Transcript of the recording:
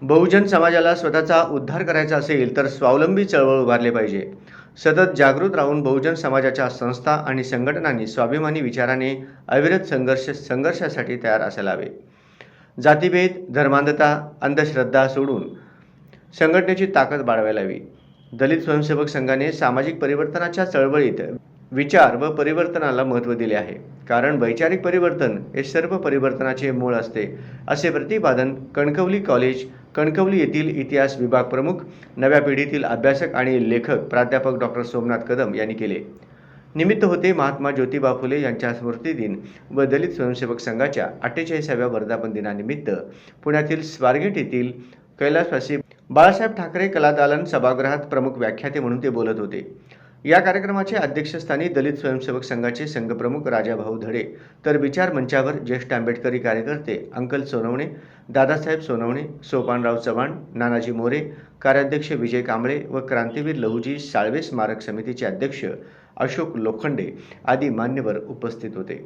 बहुजन समाजाला स्वतःचा उद्धार करायचा असेल तर स्वावलंबी चळवळ उभारली पाहिजे. सतत जागृत राहून बहुजन समाजाच्या संस्था आणि संघटनांनी स्वाभिमानी विचाराने अविरत संघर्षासाठी तयार असायला हवे. जातीभेद, धर्मांधता, अंधश्रद्धा सोडून संघटनेची ताकद बाळगायला हवी. दलित स्वयंसेवक संघाने सामाजिक परिवर्तनाच्या चळवळीत विचार व परिवर्तनाला महत्त्व दिले आहे. कारण वैचारिक परिवर्तन हे सर्व परिवर्तनाचे मूळ असते, असे प्रतिपादन कणकवली कॉलेज, कणकवली येथील इतिहास विभाग प्रमुख, नव्या पिढीतील अभ्यासक आणि लेखक प्राध्यापक डॉक्टर सोमनाथ कदम यांनी केले. निमित्त होते महात्मा ज्योतिबा फुले यांच्या स्मृतिदिन व दलित स्वयंसेवक संघाच्या 48व्या वर्धापन दिनानिमित्त पुण्यातील स्वारगेट येथील कैलासवासी बाळासाहेब ठाकरे कलादालन सभागृहात प्रमुख व्याख्याते म्हणून ते बोलत होते. या कार्यक्रमाचे अध्यक्षस्थानी दलित स्वयंसेवक संघाचे संघप्रमुख राजाभाऊ धडे, तर विचार मंचावर ज्येष्ठ आंबेडकरी कार्यकर्ते अंकल सोनवणे, दादासाहेब सोनवणे, सोपानराव चव्हाण, नानाजी मोरे, कार्याध्यक्ष विजय कांबळे व क्रांतीवीर लहुजी साळवे स्मारक समितीचे अध्यक्ष अशोक लोखंडे आदी मान्यवर उपस्थित होते.